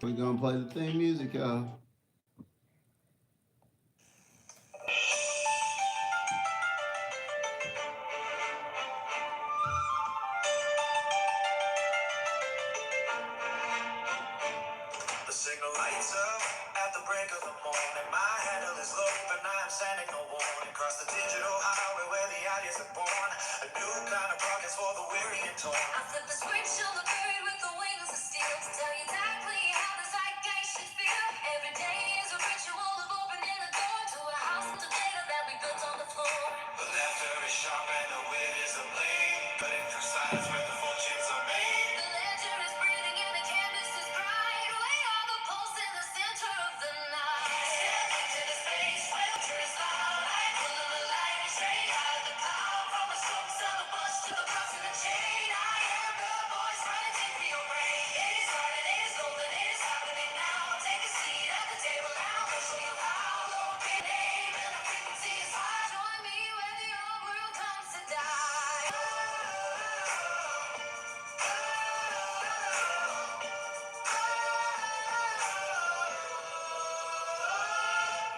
We're gonna play the theme music, y'all. The signal lights up at the break of the morning. My handle is low, but I am sending no warning. Across the digital highway where the ideas are born. A new kind of progress for the weary and torn. I flip the switch on the bird with the wings of steel to tell you exactly how the zeitgeist should feel. Every day is a ritual of opening a door to a house of data that we built on the floor. The laughter is sharp and the wit is a blade, cutting through silence where the fortunes are made. The ledger is breathing and the canvas is bright. We are the pulse in the center of the night. Step into the space where the truth is loud. I pull on the light straight out of the cloud. From the storm cell, the bus to the cross in the chain. I am the voice running deep for your brain. It is hard and it is golden, it is happening now. Take a seat at the table now. We'll show you how. Low in name and the frequency is high. Join me when the old world comes to die.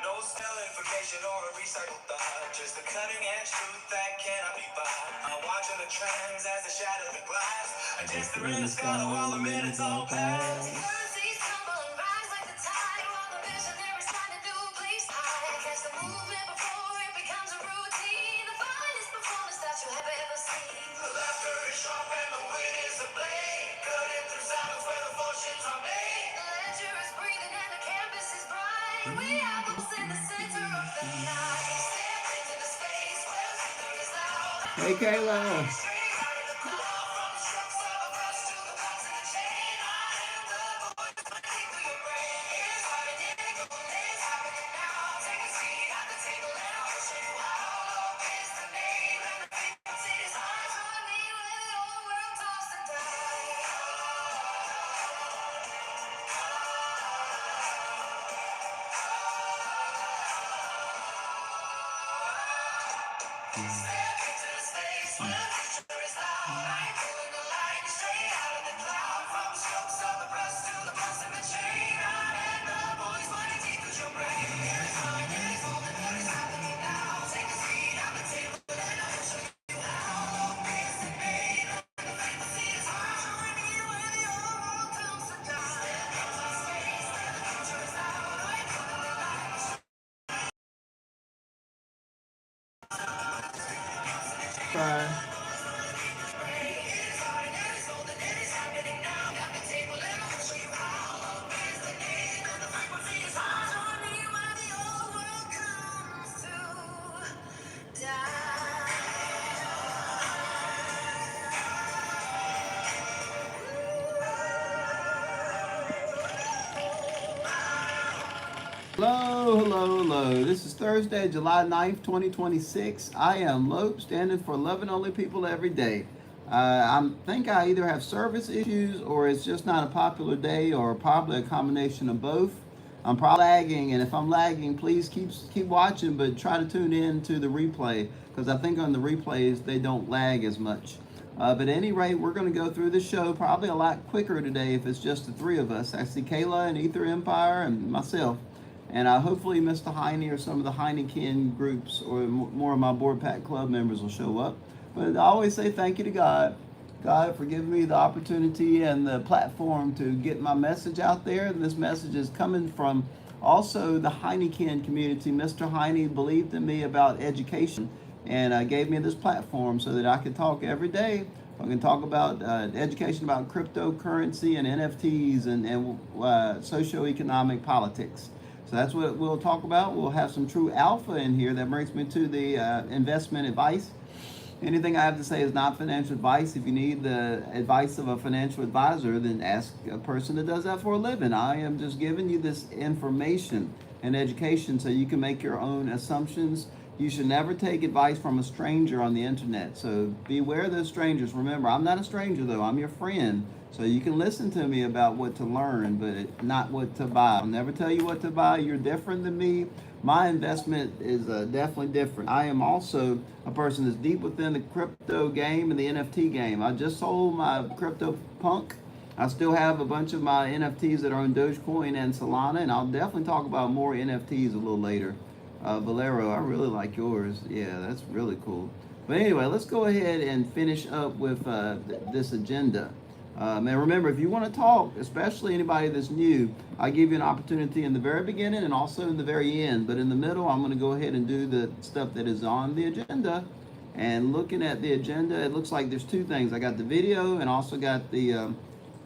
No stale information or a recycled thought, just the cutting edge truth that cannot be bought. I'm watching the trends as they shatter the glass. I just the in the sky while the minutes all pass. Currencies tumble and rise like the tide, while the visionaries find a new place to hide. Catch the movement before it becomes a routine. The finest performance that you have ever seen. The laughter is sharp and the wit is a blade, cutting through silence where the fortunes are made. The ledger is breathing and the canvas is bright. We are those in the center of the night. Step into the space where the thunder is loud. Hey, Kayla. Straight out of the cloud, from the strokes of a brush to the box in the chain. I am the voice running through your brain. It is hard and difficult, it's happening now. Take a seat at the table and I'll show you how. Love is the name and the frequency is high. Join me when the old world toss and die. Bye. Hello, hello, hello. This is Thursday, July 9th, 2026. I am Lope, standing for loving only people every day. I think I either have service issues or it's just not a popular day or probably a combination of both. I'm probably lagging, and if I'm lagging, please keep watching, but try to tune in to the replay because I think on the replays they don't lag as much. But at any rate, we're going to go through the show probably a lot quicker today if it's just the three of us. I see Kayla and Ether Empire and myself. And hopefully Mr. Heine or some of the Heineken groups or more of my Board Pack Club members will show up. But I always say thank you to God. God for giving me the opportunity and the platform to get my message out there. And this message is coming from also the Heineken community. Mr. Heine believed in me about education and gave me this platform so that I could talk every day. I can talk about education about cryptocurrency and NFTs and socioeconomic politics. So that's what we'll talk about. We'll have some true alpha in here. That brings me to the investment advice. Anything I have to say is not financial advice. If you need the advice of a financial advisor, then ask a person that does that for a living. I am just giving you this information and education so you can make your own assumptions. You should never take advice from a stranger on the internet. So beware of those strangers. Remember, I'm not a stranger though. I'm your friend. So you can listen to me about what to learn, but not what to buy. I'll never tell you what to buy. You're different than me. My investment is definitely different. I am also a person that's deep within the crypto game and the NFT game. I just sold my crypto punk I still have a bunch of my NFTs that are on Dogecoin and Solana, and I'll definitely talk about more NFTs a little later. Valero, I really like yours. Yeah, that's really cool. But anyway, let's go ahead and finish up with this agenda. And remember, if you want to talk, especially anybody that's new, I give you an opportunity in the very beginning and also in the very end. But in the middle, I'm going to go ahead and do the stuff that is on the agenda. And looking at the agenda, it looks like there's two things. I got the video and also got the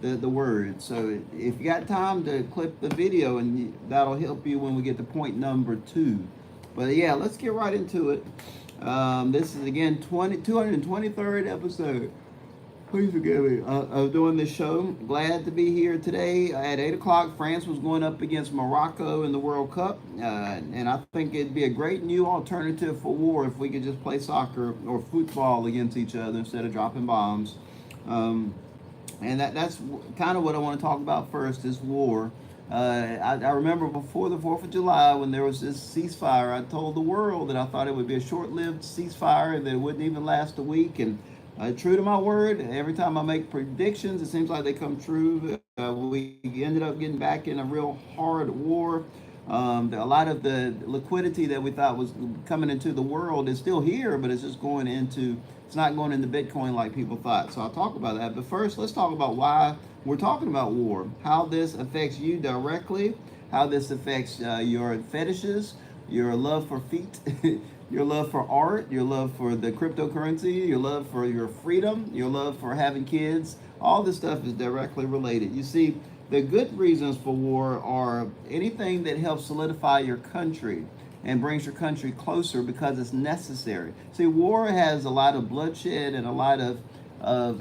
words. So if you got time to clip the video, and that'll help you when we get to point number 2. But yeah, let's get right into it. This is again 223rd episode. Please forgive me. Of doing this show. Glad to be here today. At 8 o'clock, France was going up against Morocco in the World Cup. And I think it'd be a great new alternative for war if we could just play soccer or football against each other instead of dropping bombs. And that's kind of what I want to talk about first is war. I remember before the 4th of July when there was this ceasefire, I told the world that I thought it would be a short-lived ceasefire and that it wouldn't even last a week. And true to my word, every time I make predictions, it seems like they come true. We ended up getting back in a real hard war. A lot of the liquidity that we thought was coming into the world is still here, but it's just going into, it's not going into Bitcoin like people thought. So I'll talk about that. But first, let's talk about why we're talking about war, how this affects you directly, how this affects your fetishes, your love for feet, your love for art, your love for the cryptocurrency, your love for your freedom, your love for having kids. All this stuff is directly related. You see, the good reasons for war are anything that helps solidify your country and brings your country closer because it's necessary. See, war has a lot of bloodshed and a lot of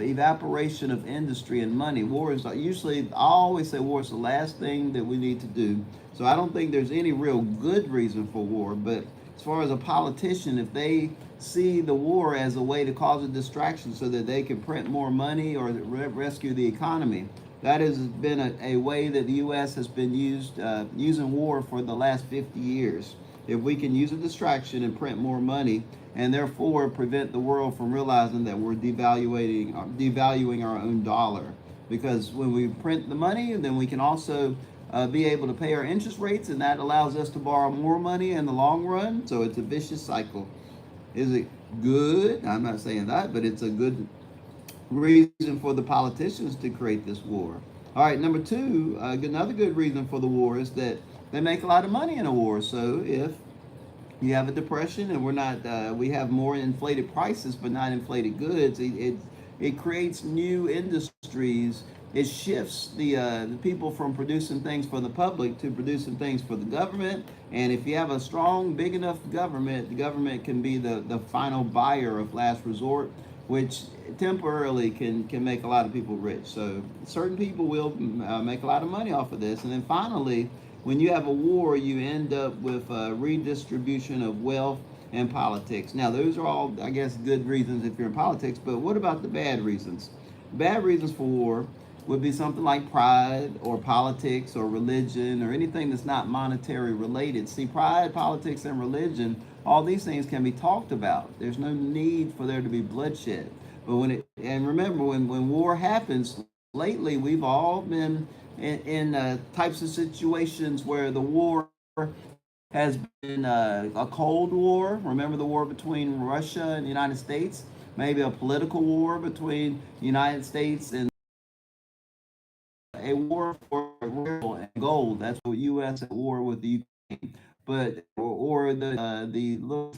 evaporation of industry and money. War is usually, I always say war is the last thing that we need to do. So I don't think there's any real good reason for war. But as far as a politician, if they see the war as a way to cause a distraction so that they can print more money or rescue the economy, that has been a way that the U.S. has been using war for the last 50 years. If we can use a distraction and print more money and therefore prevent the world from realizing that we're devaluing our own dollar. Because when we print the money, then we can also be able to pay our interest rates, and that allows us to borrow more money in the long run. So it's a vicious cycle. Is it good? I'm not saying that, but it's a good reason for the politicians to create this war. All right, number 2, another good reason for the war is that they make a lot of money in a war. So if you have a depression and we have more inflated prices but not inflated goods, it creates new industries. It shifts the people from producing things for the public to producing things for the government. And if you have a strong, big enough government, the government can be the final buyer of last resort, which temporarily can make a lot of people rich. So certain people will make a lot of money off of this. And then finally, when you have a war, you end up with a redistribution of wealth and politics. Now, those are all, I guess, good reasons if you're in politics, but what about the bad reasons? Bad reasons for war would be something like pride or politics or religion or anything that's not monetary related. See, pride, politics, and religion, all these things can be talked about. There's no need for there to be bloodshed. But and remember, when war happens, lately we've all been in types of situations where the war has been a Cold War. Remember the war between Russia and the United States? Maybe a political war between the United States and a war for oil and gold. That's what U.S. at war with the Ukraine. But or the little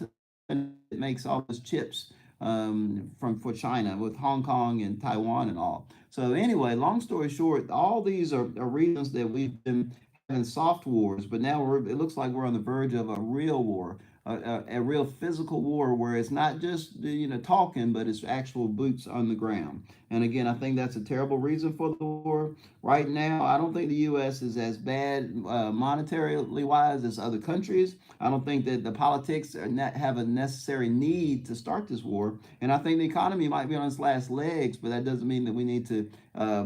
that makes all those chips from for China with Hong Kong and Taiwan and all. So anyway, long story short, all these are reasons that we've been having soft wars, but now it looks like we're on the verge of a real war, a real physical war where it's not just talking, but it's actual boots on the ground. And again, I think that's a terrible reason for the war. Right now, I don't think the U.S. is as bad monetarily wise as other countries. I don't think that the politics have a necessary need to start this war. And I think the economy might be on its last legs, but that doesn't mean that we need to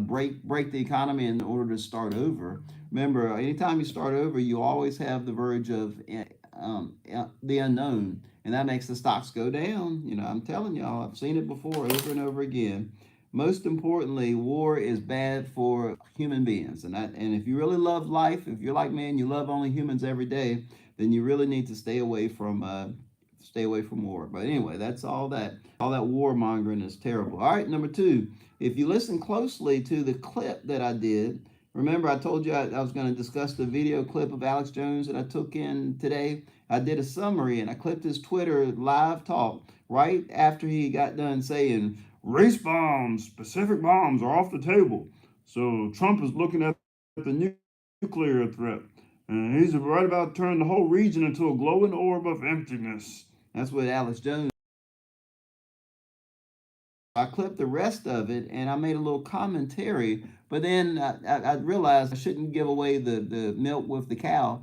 break the economy in order to start over. Remember, anytime you start over, you always have the verge of the unknown, and that makes the stocks go down. I'm telling y'all, I've seen it before over and over again. most importantly, war is bad for human beings. And if you really love life, if you're like me and you love only humans every day, then you really need to stay away from war. But anyway, that's all that warmongering is terrible. All right, number two, if you listen closely to the clip that I did, remember I told you I was going to discuss the video clip of Alex Jones that I took in today. I did a summary and I clipped his Twitter live talk right after he got done saying race bombs, Pacific bombs are off the table. So Trump is looking at the nuclear threat. And he's right about to turn the whole region into a glowing orb of emptiness. That's what Alex Jones. I clipped the rest of it and I made a little commentary, but then I realized I shouldn't give away the milk with the cow,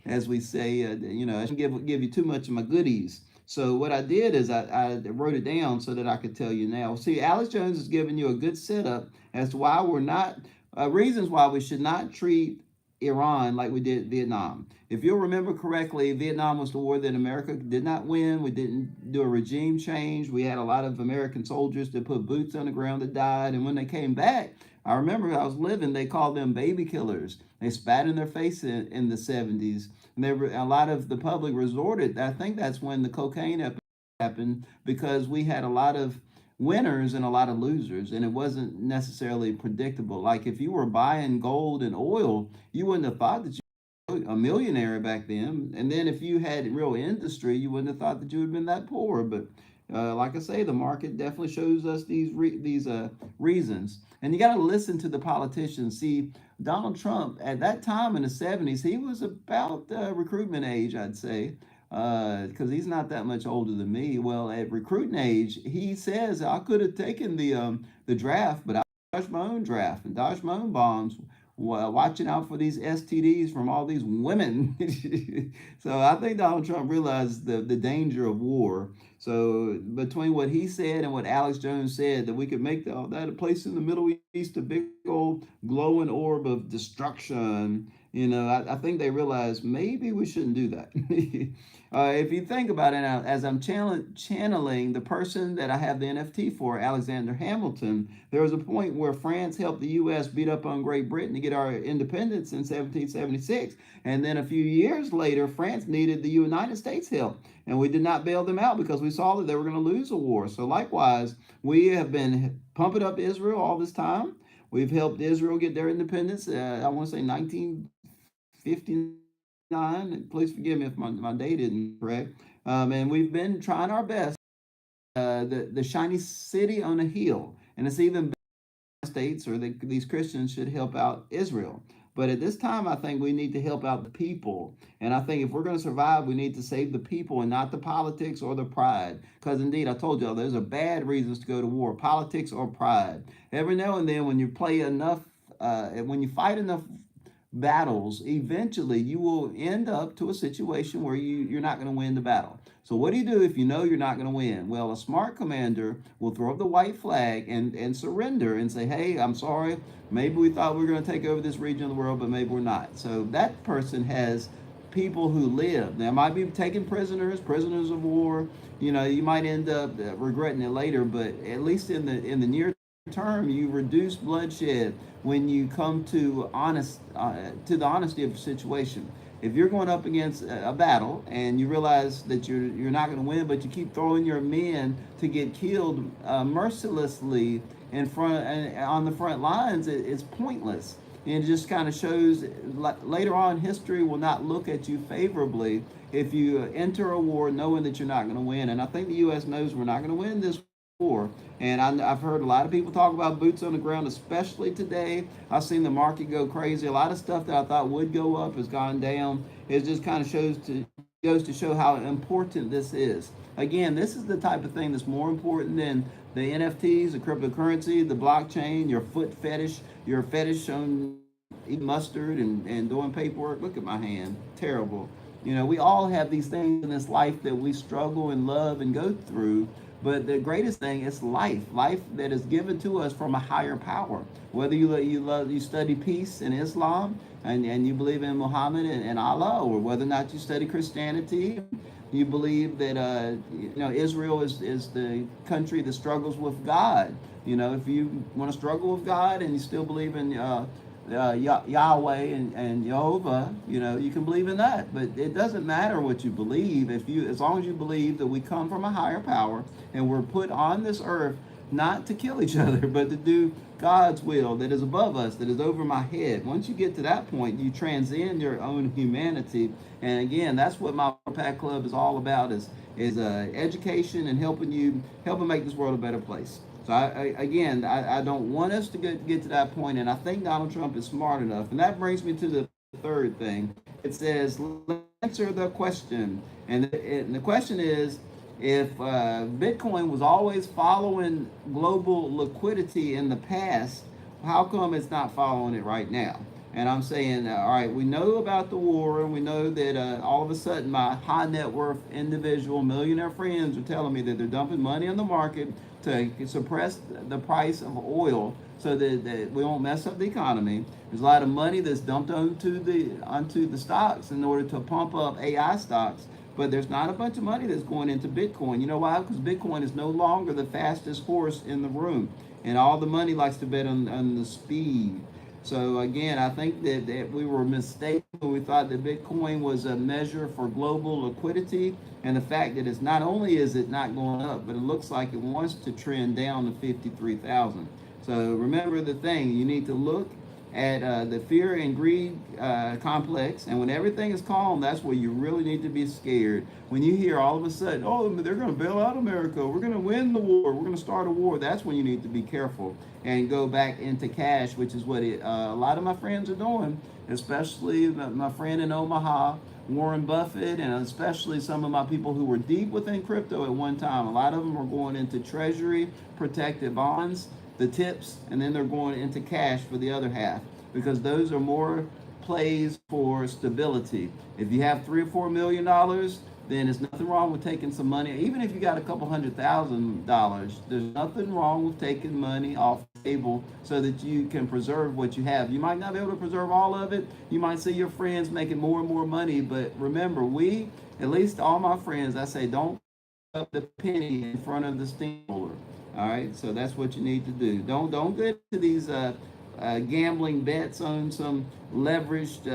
as we say. I shouldn't give you too much of my goodies. So what I did is I wrote it down so that I could tell you now. See, Alex Jones is giving you a good setup as to why we're not, reasons why we should not treat Iran like we did Vietnam. If you'll remember correctly, Vietnam was the war that America did not win. We didn't do a regime change. We had a lot of American soldiers that put boots on the ground that died. And when they came back, I remember I was living, they called them baby killers. They spat in their face in the 70s. And a lot of the public resorted. I think that's when the cocaine happened, because we had a lot of winners and a lot of losers, and it wasn't necessarily predictable. Like if you were buying gold and oil, you wouldn't have thought that you were a millionaire back then. And then if you had real industry, you wouldn't have thought that you would have been that poor. But like I say, the market definitely shows us these reasons. And you got to listen to the politicians. See, Donald Trump at that time in the 70s, he was about recruitment age, I'd say, because he's not that much older than me. Well, at recruiting age, he says I could have taken the draft, but I dodged my own draft and dodged my own bombs, watching out for these STDs from all these women. So I think Donald Trump realized the danger of war. So between what he said and what Alex Jones said, that we could make that a place in the Middle East, a big old glowing orb of destruction. I think they realized maybe we shouldn't do that. If you think about it now, as I'm channeling the person that I have the NFT for, Alexander Hamilton, there was a point where France helped the U.S. beat up on Great Britain to get our independence in 1776. And then a few years later, France needed the United States help. And we did not bail them out because we saw that they were going to lose a war. So likewise, we have been pumping up Israel all this time. We've helped Israel get their independence. I want to say 1959. Please forgive me if my date isn't correct. And we've been trying our best. The shiny city on a hill, and it's even better states or these Christians should help out Israel. But at this time, I think we need to help out the people. And I think if we're going to survive, we need to save the people and not the politics or the pride. Because indeed, I told y'all, those are bad reasons to go to war, politics or pride. Every now and then, when you play enough, when you fight enough battles, eventually you will end up to a situation where you're not going to win the battle. So what do you do if you know you're not going to win? Well, a smart commander will throw up the white flag and surrender and say, hey, I'm sorry. Maybe we thought we were going to take over this region of the world, but maybe we're not. So that person has people who live. They might be taking prisoners of war. You might end up regretting it later, but at least in the near term, you reduce bloodshed when you come to the honesty of the situation. If you're going up against a battle and you realize that you're not going to win, but you keep throwing your men to get killed mercilessly in front on the front lines, it's pointless. And it just kind of shows later on history will not look at you favorably if you enter a war knowing that you're not going to win. And I think the U.S. knows we're not going to win this war. And I've heard a lot of people talk about boots on the ground, especially today. I've seen the market go crazy. A lot of stuff that I thought would go up has gone down. It just kind of goes to show how important this is. Again, this is the type of thing that's more important than the NFTs, the cryptocurrency, the blockchain, your foot fetish, your fetish on eating mustard and doing paperwork. Look at my hand. Terrible. We all have these things in this life that we struggle and love and go through. But the greatest thing is life that is given to us from a higher power. Whether you study peace in Islam and you believe in Muhammad and Allah, or whether or not you study Christianity, You believe that Israel is the country that struggles with God. If you want to struggle with God and you still believe in Yahweh and Jehovah, you can believe in that. But it doesn't matter what you believe as long as you believe that we come from a higher power and we're put on this earth not to kill each other, but to do God's will that is above us, that is over my head. Once you get to that point, you transcend your own humanity. And again, that's what my Pack Club is all about: is education and helping make this world a better place. So I don't want us to get to that point, and I think Donald Trump is smart enough. And that brings me to the third thing. It says, answer the question, and the question is, if Bitcoin was always following global liquidity in the past, how come it's not following it right now? And I'm saying, all right, we know about the war, and we know that all of a sudden my high net worth individual millionaire friends are telling me that they're dumping money in the market to suppress the price of oil so that we won't mess up the economy. There's a lot of money that's dumped onto the stocks in order to pump up AI stocks. But there's not a bunch of money that's going into Bitcoin. You know why? Because Bitcoin is no longer the fastest horse in the room. And all the money likes to bet on the speed. So again, I think that we were mistaken when we thought that Bitcoin was a measure for global liquidity. And the fact that it's not only is it not going up, but it looks like it wants to trend down to 53,000. So remember the thing, you need to look at the fear and greed complex, and when everything is calm, that's where you really need to be scared. When you hear all of a sudden, oh, they're going to bail out America, we're going to win the war, we're going to start a war, that's when you need to be careful and go back into cash, which is what a lot of my friends are doing, especially my friend in Omaha, Warren Buffett, and especially some of my people who were deep within crypto at one time. A lot of them are going into treasury protected bonds, the tips, and then they're going into cash for the other half, because those are more plays for stability. If you have $3 or $4 million, then there's nothing wrong with taking some money. Even if you got a couple $100,000, there's nothing wrong with taking money off the table so that you can preserve what you have. You might not be able to preserve all of it. You might see your friends making more and more money, but remember, at least all my friends, I say, don't put the penny in front of the steamroller. All right, so that's what you need to do. Don't get to these gambling bets on some leveraged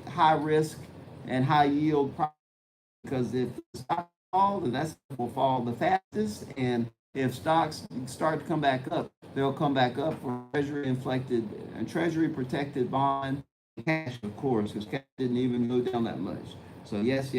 high risk and high yield property, because if stocks fall, then that will fall the fastest. And if stocks start to come back up, they'll come back up for treasury protected bond, cash, of course, because cash didn't even go down that much. So yes.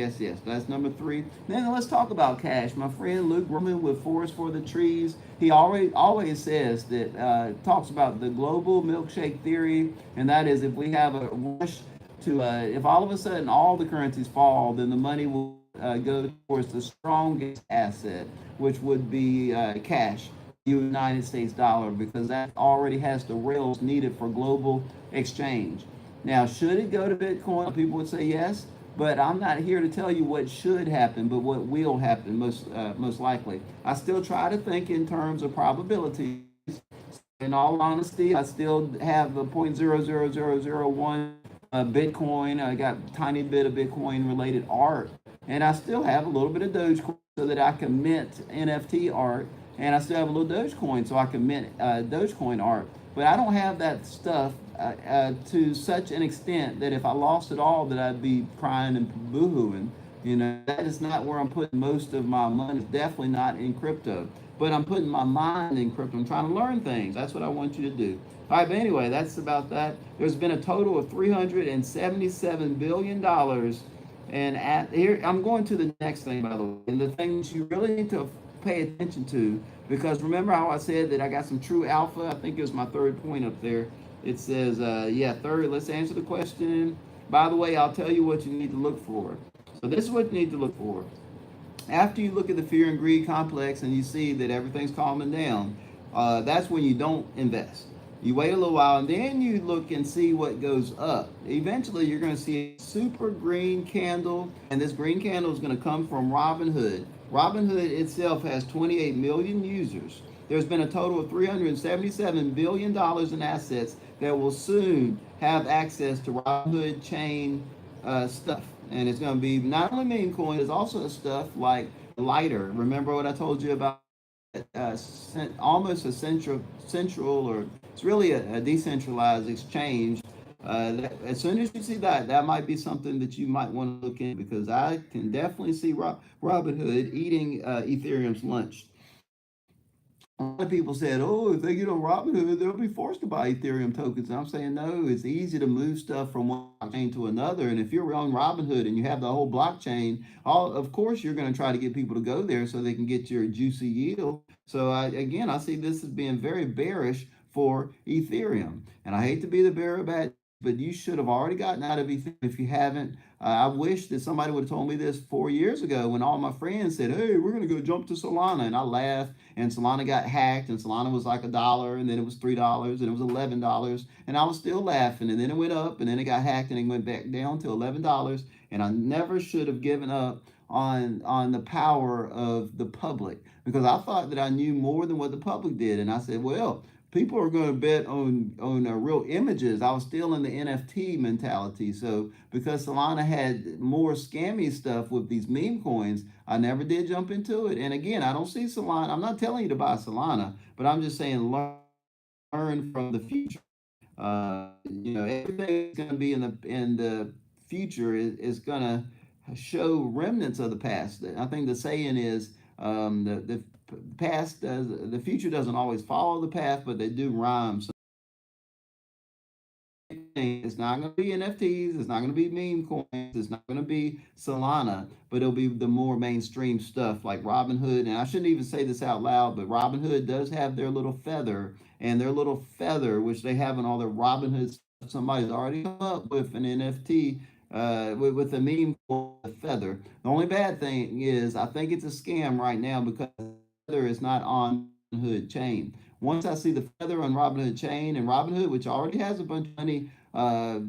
That's number 3. Then let's talk about cash. My friend Luke Roman with Forest for the Trees, he always says that, talks about the global milkshake theory, and that is, if we have a rush to, if all of a sudden all the currencies fall, then the money will go towards the strongest asset, which would be cash, United States dollar, because that already has the rails needed for global exchange. Now, should it go to Bitcoin? People would say yes. But I'm not here to tell you what should happen, but what will happen most likely. I still try to think in terms of probabilities. In all honesty, I still have the 0.00001 Bitcoin. I got a tiny bit of Bitcoin related art, and I still have a little bit of Dogecoin so that I can mint NFT art, and I still have a little Dogecoin so I can mint Dogecoin art. But I don't have that stuff to such an extent that if I lost it all, that I'd be crying and boohooing. That is not where I'm putting most of my money. It's definitely not in crypto. But I'm putting my mind in crypto. I'm trying to learn things. That's what I want you to do. All right, but anyway, that's about that. There's been a total of $377 billion. And here, I'm going to the next thing, by the way. And the things you really need to pay attention to, because remember how I said that I got some true alpha? I think it was my third point up there. It says, third, let's answer the question. By the way, I'll tell you what you need to look for. So this is what you need to look for. After you look at the fear and greed complex and you see that everything's calming down, that's when you don't invest. You wait a little while and then you look and see what goes up. Eventually, you're going to see a super green candle, and this green candle is going to come from Robinhood. Robinhood itself has 28 million users. There's been a total of $377 billion in assets that will soon have access to Robinhood chain stuff. And it's going to be not only meme coin, it's also stuff like Lighter. Remember what I told you about almost a central, or it's really a decentralized exchange. As soon as you see that, that might be something that you might want to look in, because I can definitely see Robinhood eating Ethereum's lunch. A lot of people said, "Oh, if they get on Robinhood, they'll be forced to buy Ethereum tokens." And I'm saying, no, it's easy to move stuff from one blockchain to another. And if you're on Robinhood and you have the whole blockchain, of course, you're going to try to get people to go there so they can get your juicy yield. So again, I see this as being very bearish for Ethereum. And I hate to be the bearer of bad, but you should have already gotten out of Ethereum if you haven't. I wish that somebody would have told me this 4 years ago, when all my friends said, "Hey, we're going to go jump to Solana," and I laughed. And Solana got hacked, and Solana was like $1, and then it was $3, and it was $11, and I was still laughing. And then it went up, and then it got hacked, and it went back down to $11. And I never should have given up on the power of the public, because I thought that I knew more than what the public did. And I said, well, people are going to bet on real images. I was still in the NFT mentality. So because Solana had more scammy stuff with these meme coins, I never did jump into it. And again, I don't see Solana. I'm not telling you to buy Solana, but I'm just saying learn from the future. Everything is going to be in the future is going to show remnants of the past. I think the saying is, the past does the future doesn't always follow the path, but they do rhyme. So it's not going to be NFTs, it's not going to be meme coins, it's not going to be Solana, but it'll be the more mainstream stuff like Robinhood. And I shouldn't even say this out loud, but Robinhood does have their little feather, and their little feather, which they have in all their Robinhood stuff, somebody's already come up with an NFT with a meme called the feather. The only bad thing is I think it's a scam right now, because the feather is not on Robinhood chain. Once I see the feather on Robinhood chain, and Robinhood, which already has a bunch of money, a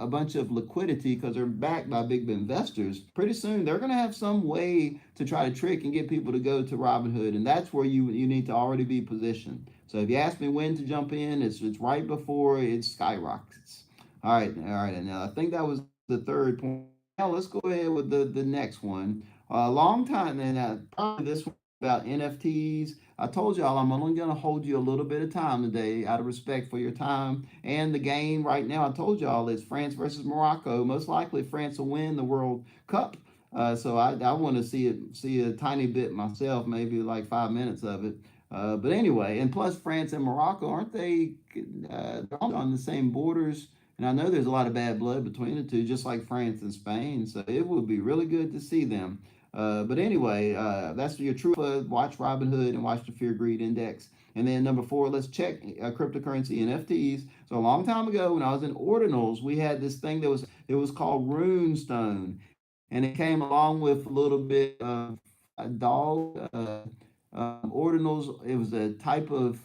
bunch of liquidity, because they're backed by big investors, pretty soon they're going to have some way to try to trick and get people to go to Robinhood, and that's where you need to already be positioned. So if you ask me when to jump in, it's right before it skyrockets. All right. And now I think that was the third point. Now let's go ahead with the next one. A long time, and probably this one about NFTs. I told y'all I'm only going to hold you a little bit of time today, out of respect for your time and the game. Right now, I told y'all it's France versus Morocco. Most likely, France will win the World Cup. So I want to see a tiny bit myself, maybe like 5 minutes of it. But anyway, and plus France and Morocco, aren't they on the same borders? And I know there's a lot of bad blood between the two, just like France and Spain. So it would be really good to see them. But anyway, that's your true flood. Watch Robinhood and watch the Fear Greed Index. And then number 4, let's check cryptocurrency NFTs. So a long time ago, when I was in Ordinals, we had this thing it was called Runestone, and it came along with a little bit of a dog. Ordinals. It was a type of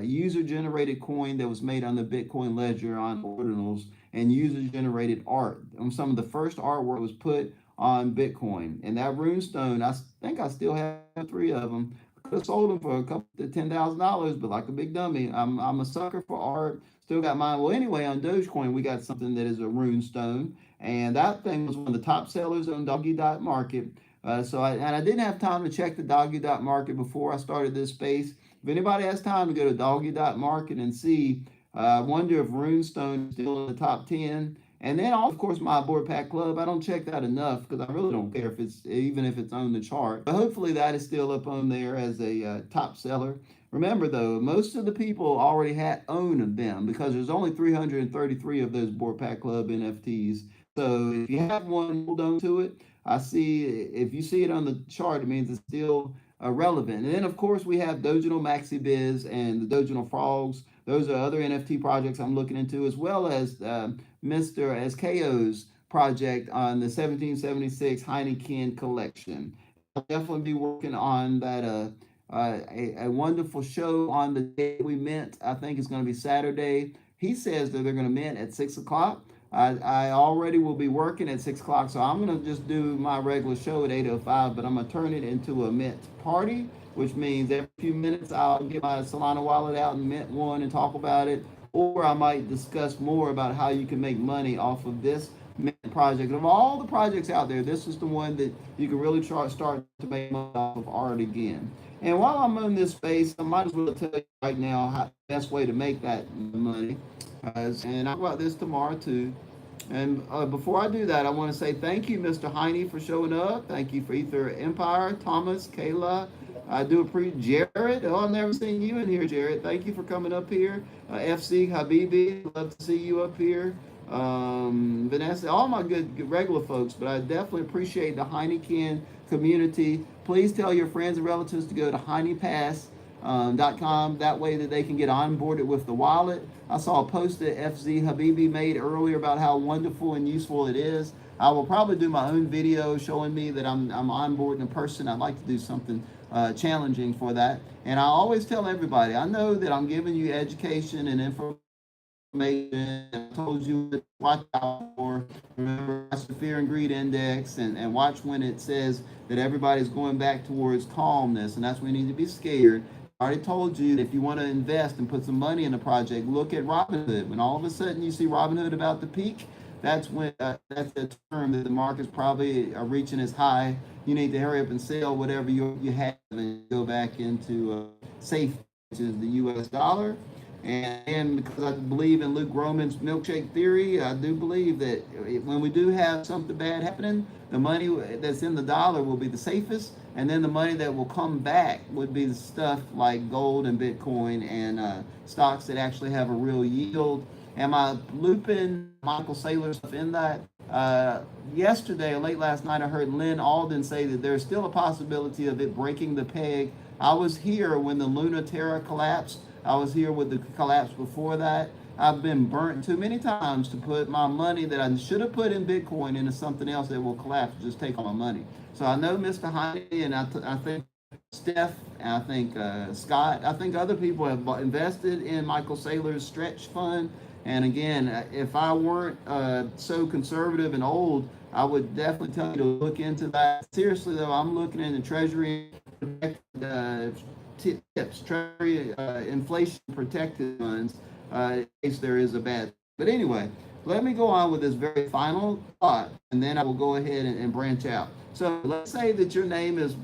user-generated coin that was made on the Bitcoin ledger on Ordinals, and user-generated art. Some of the first artwork was put on Bitcoin. And that Runestone, I think I still have 3 of them. I could have sold them for a couple to $10,000, but like a big dummy, I'm a sucker for art. Still got mine. Well, anyway, on Dogecoin, we got something that is a Runestone, and that thing was one of the top sellers on Doggy.Market. So I didn't have time to check the Doggy.Market before I started this space. If anybody has time to go to Doggy.Market and see, I wonder if Runestone is still in the top 10. And then, of course, my Board Pack Club. I don't check that enough, because I really don't care if it's on the chart. But hopefully that is still up on there as a top seller. Remember, though, most of the people already own them, because there's only 333 of those Board Pack Club NFTs. So if you have one, hold on to it. If you see it on the chart, it means it's still relevant. And then, of course, we have Doginal Maxi Biz and the Doginal Frogs. Those are other NFT projects I'm looking into, as well as Mr. SKO's project on the 1776 Heineken collection. I'll definitely be working on that. A wonderful show on the day we mint. I think it's going to be Saturday. He says that they're going to mint at 6 o'clock. I already will be working at 6 o'clock, so I'm going to just do my regular show at 8:05, but I'm going to turn it into a mint party, which means every few minutes I'll get my Solana wallet out and mint one and talk about it, or I might discuss more about how you can make money off of this project. Of all the projects out there, this is the one that you can really start to make money off of art again. And while I'm in this space, I might as well tell you right now how the best way to make that money. And I'll talk about this tomorrow too. And before I do that, I want to say thank you, Mr. Heine, for showing up. Thank you for Ether Empire, Thomas, Kayla. I do appreciate Jared. Oh, I've never seen you in here, Jared. Thank you for coming up here. FC Habibi, love to see you up here. Vanessa, all my good regular folks, but I definitely appreciate the Heineken community. Please tell your friends and relatives to go to HeinePass.com. That way that they can get onboarded with the wallet. I saw a post that FZ Habibi made earlier about how wonderful and useful it is. I will probably do my own video showing me that I'm onboarding a person. I'd like to do something challenging for that. And I always tell everybody, I know that I'm giving you education and information. I told you to watch out for, remember, watch the fear and greed index and watch when it says that everybody's going back towards calmness, and that's when you need to be scared. I already told you that if you want to invest and put some money in a project, look at Robinhood. When all of a sudden you see Robinhood about to peak, that's when that's the term that the market's probably reaching its high. You need to hurry up and sell whatever you have and go back into safe, which is the U.S. dollar. And because I believe in Luke Groman's milkshake theory, I do believe that when we do have something bad happening, the money that's in the dollar will be the safest, and then the money that will come back would be the stuff like gold and Bitcoin and stocks that actually have a real yield. Am I looping Michael Saylor stuff in that? Yesterday or late last night, I heard Lynn Alden say that there's still a possibility of it breaking the peg. I was here when the Luna Terra collapsed. I was here with the collapse before that. I've been burnt too many times to put my money that I should have put in Bitcoin into something else that will collapse, just take all my money. So I know Mr. Heine, and I think Steph, and I think Scott, I think other people have invested in Michael Saylor's stretch fund. And again, if I weren't so conservative and old, I would definitely tell you to look into that. Seriously though, I'm looking into Treasury tips, Treasury inflation protected funds in case there is a bad. But anyway, let me go on with this very final thought, and then I will go ahead and branch out. So let's say that your name is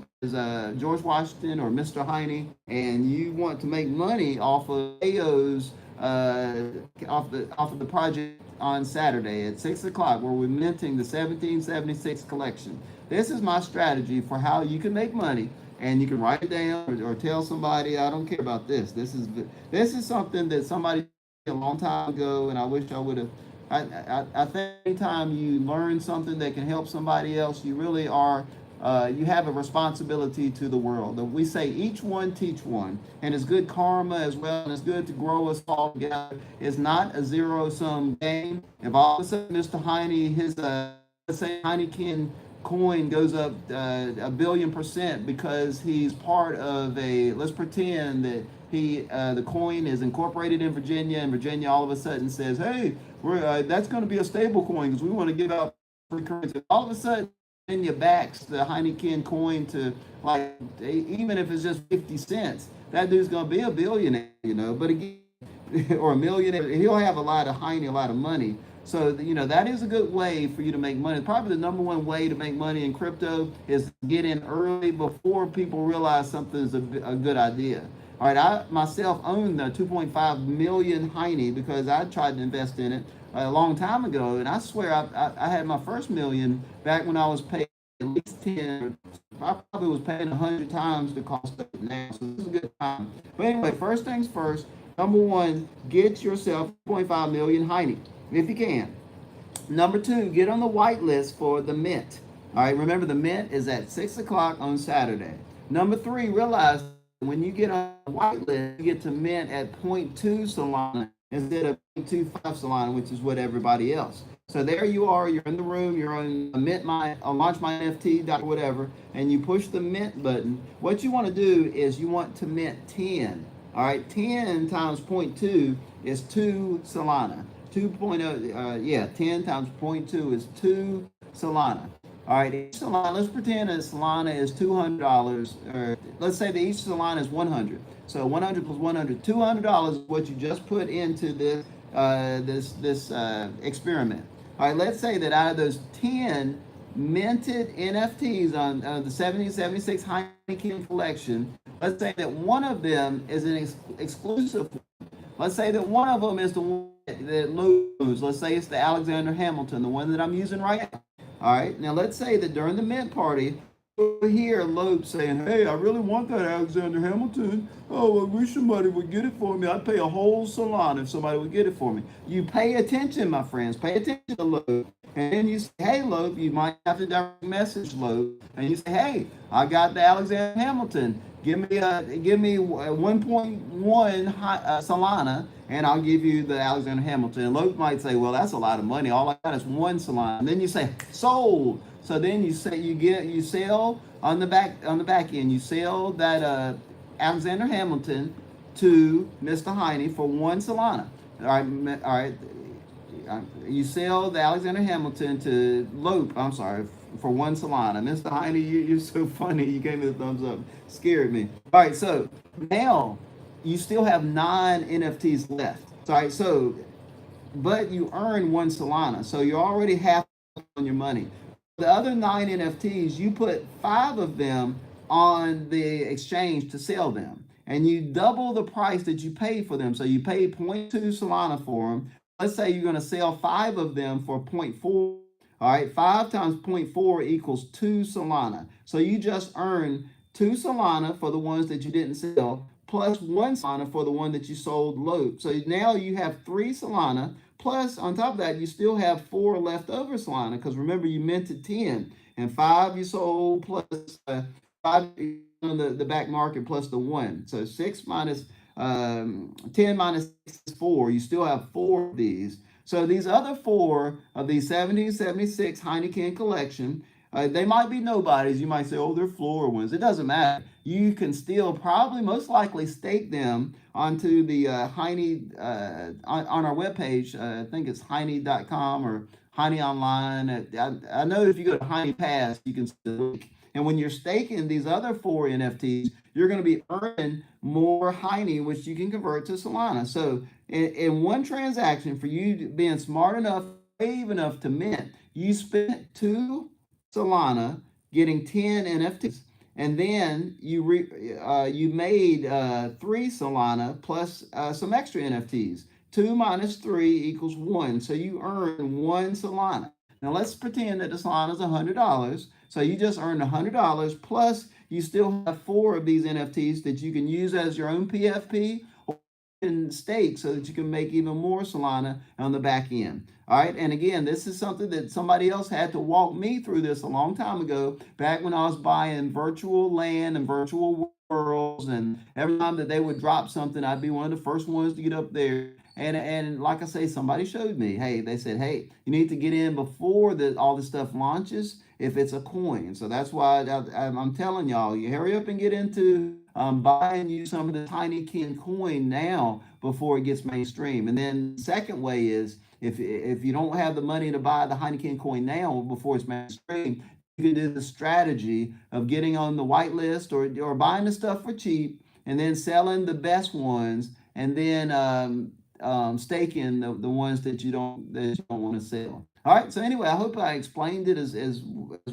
George Washington or Mr. Heine, and you want to make money off of AO's off of the project on Saturday at 6 o'clock, where we're minting the 1776 collection. This is my strategy for how you can make money. And you can write it down or tell somebody, I don't care about this. This is something that somebody a long time ago, and I wish I would have. I think anytime you learn something that can help somebody else, you really are, you have a responsibility to the world. We say each one teach one, and it's good karma as well, and it's good to grow us all together. It's not a zero-sum game. If all of a sudden Mr. Heine, his, let's say Heineken coin goes up a billion% because he's part of let's pretend that the coin is incorporated in Virginia, and Virginia all of a sudden says, hey, that's going to be a stable coin because we want to give out free currency. All of a sudden, Virginia backs the Heineken coin to, like, even if it's just 50 cents, that dude's going to be a billionaire, but again, or a millionaire, he'll have a lot of Heine, a lot of money. So, that is a good way for you to make money. Probably the number one way to make money in crypto is to get in early before people realize something is a good idea. All right, I myself own the 2.5 million Heine because I tried to invest in it a long time ago. And I swear I had my first million back when I was paying at least 10. I probably was paying 100 times the cost of it now. So this is a good time. But anyway, first things first, number one, get yourself 2.5 million Heine, if you can. Number two, get on the white list for the mint. All right, remember the mint is at 6 o'clock on Saturday. Number three, realize when you get on the white list, you get to mint at 0.2 Solana instead of 0.25 Solana, which is what everybody else. So there you are, you're in the room, you're on launch my NFT, whatever, and you push the mint button. What you want to do is you want to mint 10. All right, 10 times 0.2 is 2 Solana. 2.0, 10 times 0.2 is 2 Solana. All right, each Solana, let's pretend that Solana is $200, or let's say that each Solana is 100. So 100 plus 100, $200 is what you just put into this experiment. All right, let's say that out of those 10 minted NFTs on the 1776 Heineken collection, let's say that one of them is an exclusive. Let's say that one of them is the one that lose. Let's say it's the Alexander Hamilton, the one that I'm using right now. All right. Now let's say that during the mint party, you hear Lope saying, "Hey, I really want that Alexander Hamilton. Oh, I wish somebody would get it for me. I'd pay a whole salon if somebody would get it for me." You pay attention, my friends. Pay attention to Lope. And then you say, "Hey, Lope," you might have to direct message Lope, and you say, "Hey, I got the Alexander Hamilton. Give me 1.1 Solana, and I'll give you the Alexander Hamilton." And Lope might say, "Well, that's a lot of money. All I got is one Solana." And then you say, "Sold." So then you sell on the back end. You sell that Alexander Hamilton to Mr. Heine for one Solana. All right. You sell the Alexander Hamilton to Lope. I'm sorry, for one Solana. Mr. Heine, you're so funny. You gave me the thumbs up. Scared me. All right, so now you still have 9 NFTs left. All right, so but you earn one Solana, so you're already half on your money. The other 9 NFTs, you put 5 of them on the exchange to sell them, and you double the price that you paid for them. So you pay 0.2 Solana for them. Let's say you're going to sell 5 of them for 0.4. All right, 5 times 0.4 equals 2 Solana. So you just earned 2 Solana for the ones that you didn't sell, plus 1 Solana for the one that you sold Lope. So now you have 3 Solana. Plus, on top of that, you still have 4 leftover Solana, because remember, you minted 10, and 5 you sold, plus 5 on the back market, plus the 1. So 6 minus 10 minus 6 is 4. You still have 4 of these. So these other 4 of these 1776 Heineken collection, they might be nobodies. You might say, "Oh, they're floor ones." It doesn't matter. You can still probably most likely stake them onto the Heine on our webpage. I think it's Heine.com or Heine Online. I know if you go to Heine Pass, you can still. And when you're staking these other 4 NFTs, you're going to be earning more Heine, which you can convert to Solana. So in one transaction, for you being smart enough, brave enough to mint, you spent 2 Solana getting 10 NFTs, and then you made 3 Solana plus some extra NFTs. 2 minus 3 equals 1, so you earn 1 Solana. Now let's pretend that the Solana is $100, so you just earned $100, plus you still have 4 of these NFTs that you can use as your own PFP or stake, so that you can make even more Solana on the back end. All right, and again, this is something that somebody else had to walk me through this a long time ago, back when I was buying virtual land and virtual worlds, and every time that they would drop something, I'd be one of the first ones to get up there. And like I say, somebody showed me, hey, they said, "Hey, you need to get in before all this stuff launches if it's a coin." So that's why I'm telling y'all, you hurry up and get into buying you some of the Heineken coin now before it gets mainstream. And then the second way is, if you don't have the money to buy the Heineken coin now before it's mainstream, you can do the strategy of getting on the whitelist or buying the stuff for cheap and then selling the best ones, and then staking the ones that you don't want to sell. All right. So anyway, I hope I explained it as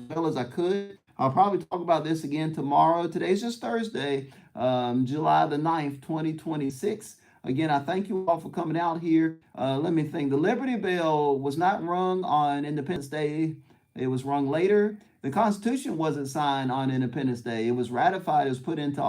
well as I could. I'll probably talk about this again tomorrow. Today's just Thursday, July the 9th, 2026. Again, I thank you all for coming out here. Let me think. The Liberty Bell was not rung on Independence Day. It was rung later. The Constitution wasn't signed on Independence Day. It was ratified. It was put into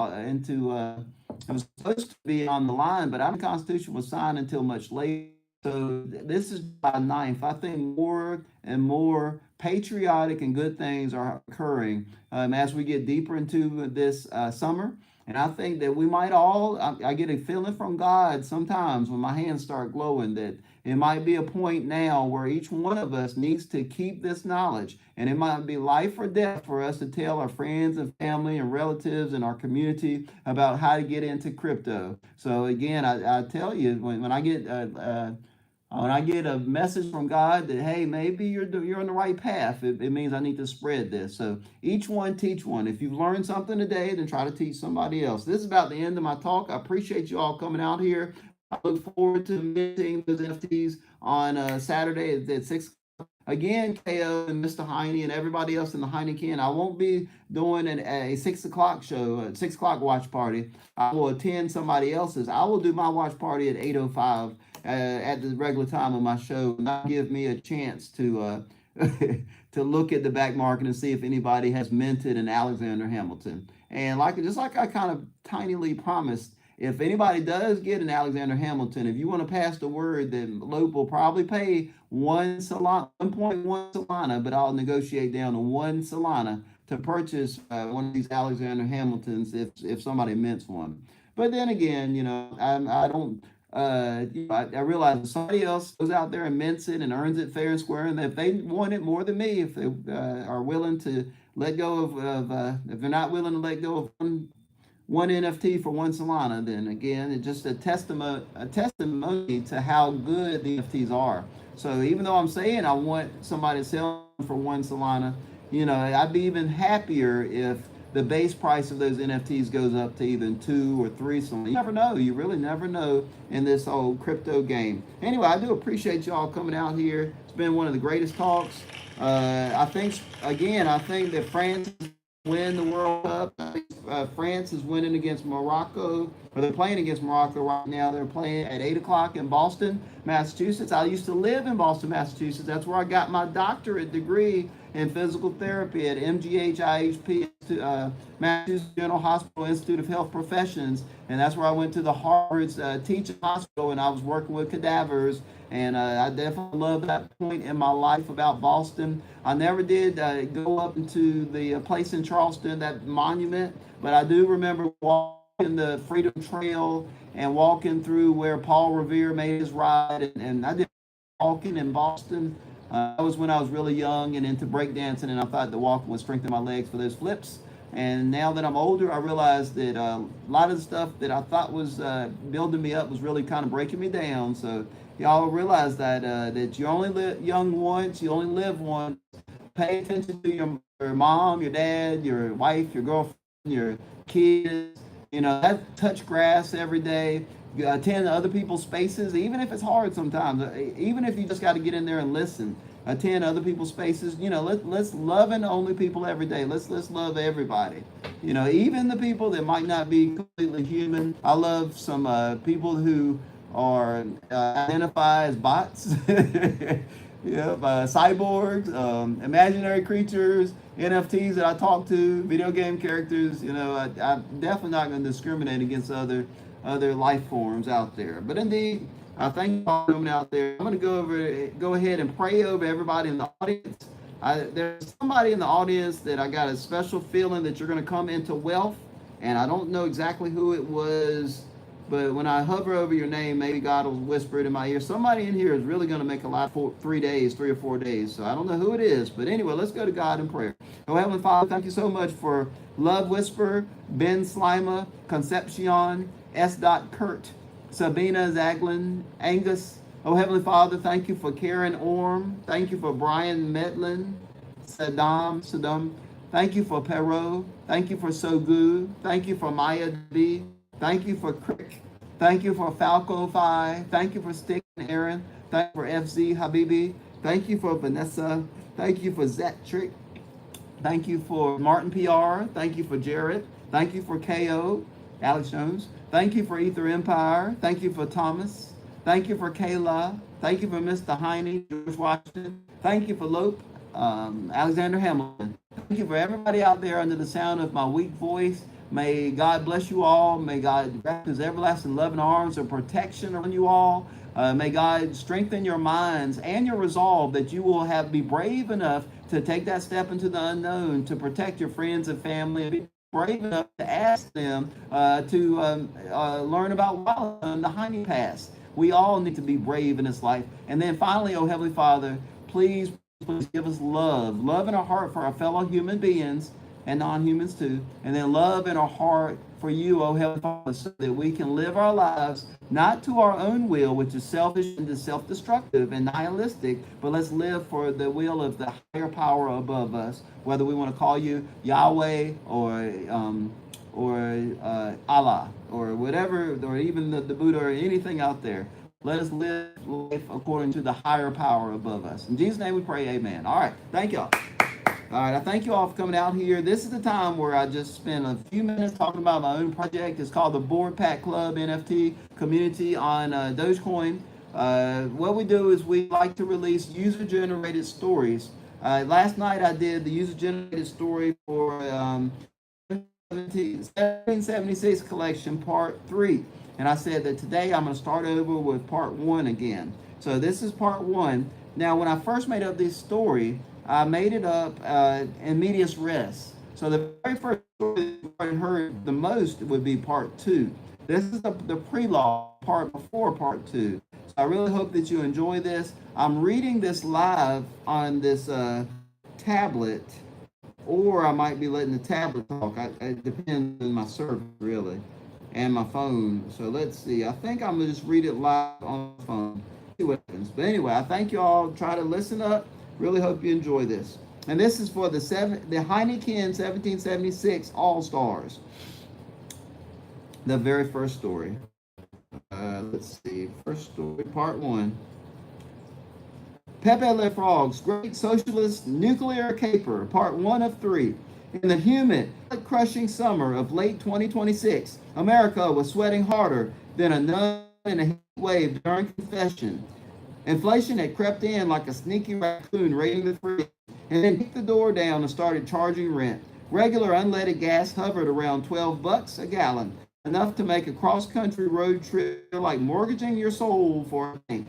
it was supposed to be on the line, but the Constitution was signed until much later. So this is July 9th. I think more and more patriotic and good things are occurring as we get deeper into this summer. And I think that we might all, I get a feeling from God sometimes when my hands start glowing, that it might be a point now where each one of us needs to keep this knowledge. And it might be life or death for us to tell our friends and family and relatives in our community about how to get into crypto. So again, I tell you, when I get a message from God that, hey, maybe you're on the right path, it means I need to spread this. So each one teach one. If you've learned something today, then try to teach somebody else. This is about the end of my talk. I appreciate you all coming out here. I look forward to minting those NFTs on Saturday at 6 Again, KO and Mr. Heine and everybody else in the Heineken, I won't be doing a 6 o'clock show, a 6 o'clock watch party. I will attend somebody else's. I will do my watch party at 8:05 at the regular time of my show. Not give me a chance to to look at the back market and see if anybody has minted an Alexander Hamilton. And just like I kind of tinily promised, if anybody does get an Alexander Hamilton, if you want to pass the word, then Lope will probably pay 1.1 Solana, but I'll negotiate down to 1 Solana to purchase one of these Alexander Hamiltons if somebody mints one. But then again, I don't. I realize if somebody else goes out there and mints it and earns it fair and square, and if they want it more than me, if they are willing to let go of if they're not willing to let go of one NFT for 1 Solana, then again, it's just a testimony to how good the NFTs are. So even though I'm saying I want somebody to sell for 1 Solana, I'd be even happier if the base price of those NFTs goes up to either 2 or 3 Solana. You never know. You really never know in this old crypto game. Anyway, I do appreciate y'all coming out here. It's been one of the greatest talks. I think that France win the World Cup. France is winning against Morocco, or they're playing against Morocco right now. They're playing at 8 o'clock in Boston, Massachusetts. I used to live in Boston, Massachusetts. That's where I got my doctorate degree in physical therapy at MGH IHP, Massachusetts General Hospital Institute of Health Professions. And that's where I went to the Harvard's teaching hospital, and I was working with cadavers. And I definitely love that point in my life about Boston. I never did go up into the place in Charleston, that monument, but I do remember walking the Freedom Trail and walking through where Paul Revere made his ride. And I did walking in Boston. That was when I was really young and into breakdancing, and I thought the walking would strengthen my legs for those flips. And now that I'm older, I realized that a lot of the stuff that I thought was building me up was really kind of breaking me down. So y'all realize that you only live young once, you only live once. Pay attention to your mom, your dad, your wife, your girlfriend, your kids. Touch grass every day. Attend other people's spaces, even if it's hard sometimes. Even if you just got to get in there and listen. Attend other people's spaces. Let's love and only people every day. Let's love everybody. Even the people that might not be completely human. I love some people who are identify as bots. Cyborgs, imaginary creatures, NFTs that I talk to, video game characters. I'm definitely not going to discriminate against other life forms out there. But indeed, I thank you all for coming out there. I'm going to go ahead and pray over everybody in the audience. There's somebody in the audience that I got a special feeling that you're going to come into wealth, and I don't know exactly who it was, but when I hover over your name, maybe God will whisper it in my ear. Somebody in here is really going to make a lot for 3 or 4 days. So I don't know who it is. But anyway, let's go to God in prayer. Oh, Heavenly Father, thank you so much for Love Whisper, Ben Slimer, Concepcion, S. Kurt, Sabina Zaglin, Angus. Oh, Heavenly Father, thank you for Karen Orm. Thank you for Brian Metlin, Saddam. Thank you for Perot. Thank you for Sogu. Thank you for Maya B. Thank you for Crick. Thank you for Falco Phi. Thank you for Stick and Aaron. Thank you for FZ Habibi. Thank you for Vanessa. Thank you for Zetrick. Thank you for Martin PR. Thank you for Jarrett. Thank you for KO, Alex Jones. Thank you for Ether Empire. Thank you for Thomas. Thank you for Kayla. Thank you for Mr. Heine, George Washington. Thank you for Lope, Alexander Hamilton. Thank you for everybody out there under the sound of my weak voice. May God bless you all. May God wrap his everlasting loving arms of protection around you all. May God strengthen your minds and your resolve that you will be brave enough to take that step into the unknown, to protect your friends and family, and be brave enough to ask them to learn about the Heine Pass. We all need to be brave in this life. And then finally, oh Heavenly Father, please give us love in our heart for our fellow human beings and non-humans too, and then love in our heart for you, oh Heavenly Father, so that we can live our lives not to our own will, which is selfish and self-destructive and nihilistic, but let's live for the will of the higher power above us, whether we want to call you Yahweh or Allah or whatever, or even the Buddha or anything out there. Let us live life according to the higher power above us. In Jesus' name we pray, amen. All right, thank y'all. All right, I thank you all for coming out here. This is the time where I just spend a few minutes talking about my own project. It's called the Board Pack Club NFT community on Dogecoin. What we do is we like to release user-generated stories. Last night I did the user-generated story for 1776 collection part 3, and I said that today I'm going to start over with part 1 again. So this is part 1. Now when I first made up this story, I made it up in medias res. So the very first story I heard the most would be part 2. This is the pre-law part before part 2. So I really hope that you enjoy this. I'm reading this live on this tablet, or I might be letting the tablet talk. It depends on my server, really, and my phone. So let's see. I think I'm going to just read it live on the phone. See what happens. But anyway, I thank you all. Try to listen up. Really hope you enjoy this. And this is for the Heineken 1776 All-Stars. The very first story. Let's see. First story, part 1. Pepe Le Frog's Great Socialist Nuclear Caper, part 1 of 3. In the humid, crushing summer of late 2026, America was sweating harder than a nun in a heat wave during confession. Inflation had crept in like a sneaky raccoon raiding the fridge, and then kicked the door down and started charging rent. Regular unleaded gas hovered around $12 a gallon, enough to make a cross-country road trip feel like mortgaging your soul for a tank.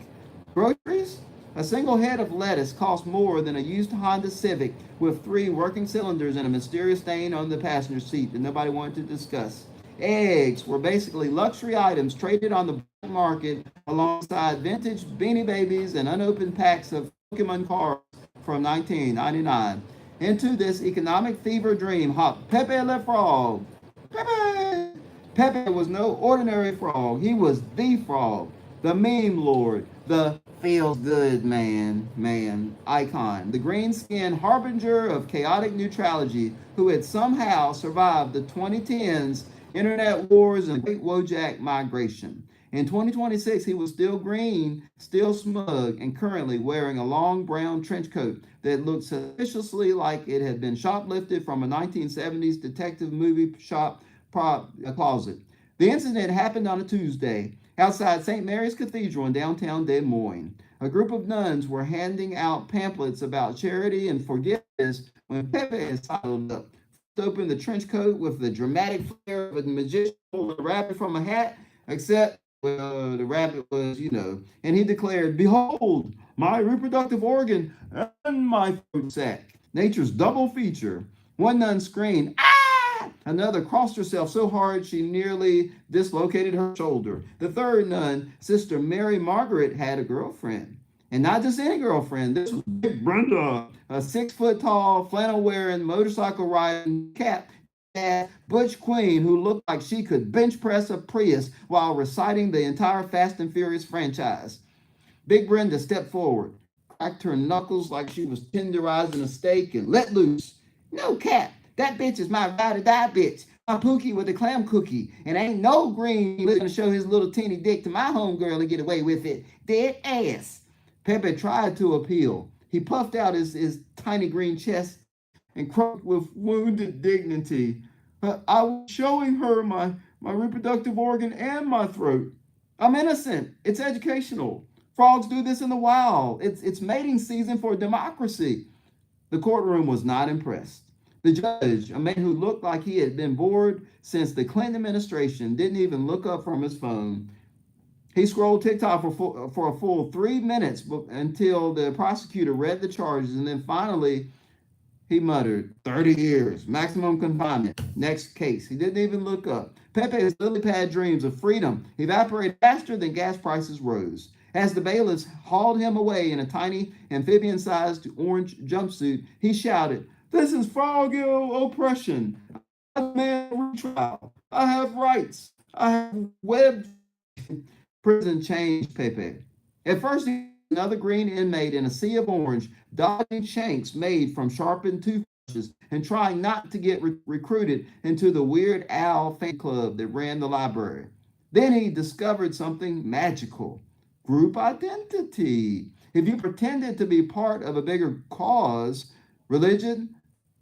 Groceries? A single head of lettuce cost more than a used Honda Civic with 3 working cylinders and a mysterious stain on the passenger seat that nobody wanted to discuss. Eggs were basically luxury items traded on the black market alongside vintage Beanie Babies and unopened packs of Pokemon cards from 1999. Into this economic fever dream hopped Pepe Le Frog. Pepe! Pepe was no ordinary frog. He was the frog, the meme lord, the feels good man icon, the green-skinned harbinger of chaotic neutrality who had somehow survived the 2010s internet wars and great Wojak migration. In 2026, he was still green, still smug, and currently wearing a long brown trench coat that looked suspiciously like it had been shoplifted from a 1970s detective movie shop closet. The incident happened on a Tuesday outside St. Mary's Cathedral in downtown Des Moines. A group of nuns were handing out pamphlets about charity and forgiveness when Pepe sidled up, opened the trench coat with the dramatic flair of a magician pulling a rabbit from a hat, except the rabbit was, and he declared, "Behold, my reproductive organ and my throat sac, nature's double feature." One nun screamed, "Ah!" Another crossed herself so hard she nearly dislocated her shoulder. The third nun, Sister Mary Margaret, had a girlfriend. And not just any girlfriend. This was Big Brenda, a 6-foot tall, flannel wearing, motorcycle riding, cat butch queen who looked like she could bench press a Prius while reciting the entire Fast and Furious franchise. Big Brenda stepped forward, cracked her knuckles like she was tenderizing a steak, and let loose. "No cap, that bitch is my ride or die bitch. My Pookie with a clam cookie, and ain't no green gonna show his little teeny dick to my homegirl and get away with it. Dead ass." Pepe tried to appeal. He puffed out his tiny green chest and croaked with wounded dignity, "I was showing her my reproductive organ and my throat. I'm innocent. It's educational. Frogs do this in the wild. It's mating season for democracy." The courtroom was not impressed. The judge, a man who looked like he had been bored since the Clinton administration, didn't even look up from his phone. He scrolled TikTok for a full 3 minutes until the prosecutor read the charges, and then finally he muttered, 30 years, maximum confinement, next case. He didn't even look up. Pepe's lily pad dreams of freedom evaporated faster than gas prices rose. As the bailiffs hauled him away in a tiny amphibian-sized orange jumpsuit, he shouted, "This is frog-ill oppression. I'm a man retrial. I have rights. I have webbed." Prison changed Pepe. At first, he was another green inmate in a sea of orange, dodging shanks made from sharpened toothbrushes and trying not to get recruited into the Weird Al fan club that ran the library. Then he discovered something magical. group identity. If you pretended to be part of a bigger cause, religion,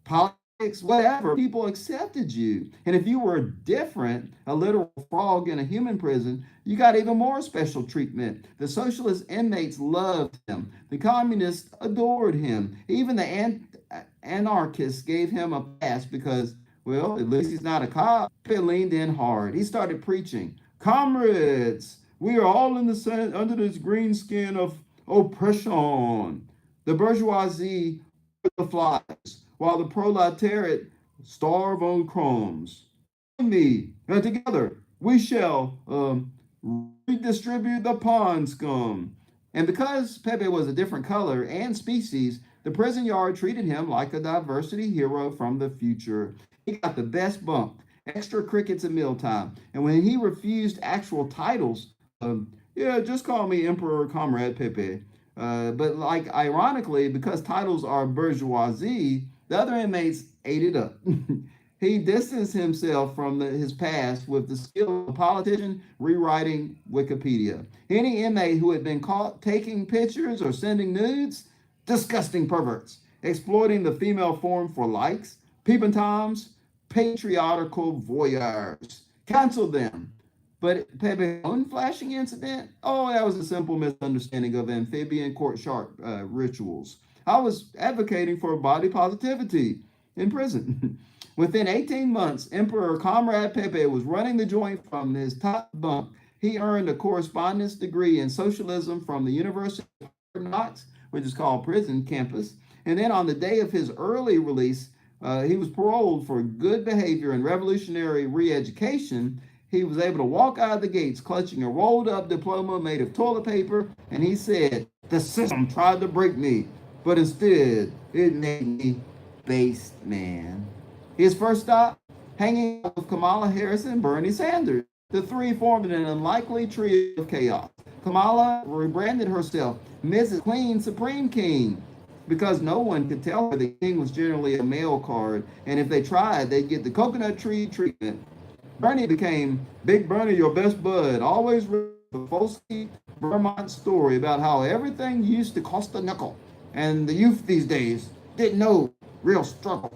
politics, whatever, people accepted you. And if you were different, a literal frog in a human prison, you got even more special treatment. The socialist inmates loved him. The communists adored him. Even the anarchists gave him a pass because, well, at least he's not a cop. He leaned in hard. He started preaching, "Comrades, we are all in the sun under this green skin of oppression. The bourgeoisie the flies, while the proletariat starve on crumbs. Me, and together we shall redistribute the pond scum." And because Pepe was a different color and species, the prison yard treated him like a diversity hero from the future. He got the best bunk, extra crickets at mealtime, and when he refused actual titles, yeah, just call me Emperor Comrade Pepe. But like ironically, because titles are bourgeoisie, the other inmates ate it up. He distanced himself from his past with the skill of a politician rewriting Wikipedia. Any inmate who had been caught taking pictures or sending nudes, disgusting perverts, exploiting the female form for likes, peeping toms, patriotical voyeurs. Cancel them. But Pepe's own flashing incident, oh, that was a simple misunderstanding of amphibian court shark rituals. I was advocating for body positivity in prison. Within 18 months, Emperor Comrade Pepe was running the joint from his top bunk. He earned a correspondence degree in socialism from the University of Knox, which is called Prison Campus. And then on the day of his early release, he was paroled for good behavior and revolutionary re-education. He was able to walk out of the gates clutching a rolled up diploma made of toilet paper, and he said, "The system tried to break me, but instead it made me based man." His first stop, hanging out with Kamala Harris and Bernie Sanders. The three formed an unlikely trio of chaos. Kamala rebranded herself Mrs. Queen Supreme King because no one could tell her the king was generally a male card, and if they tried, they'd get the coconut tree treatment. Bernie became Big Bernie, your best bud, always the folksy Vermont story about how everything used to cost a nickel, and the youth these days didn't know real struggle.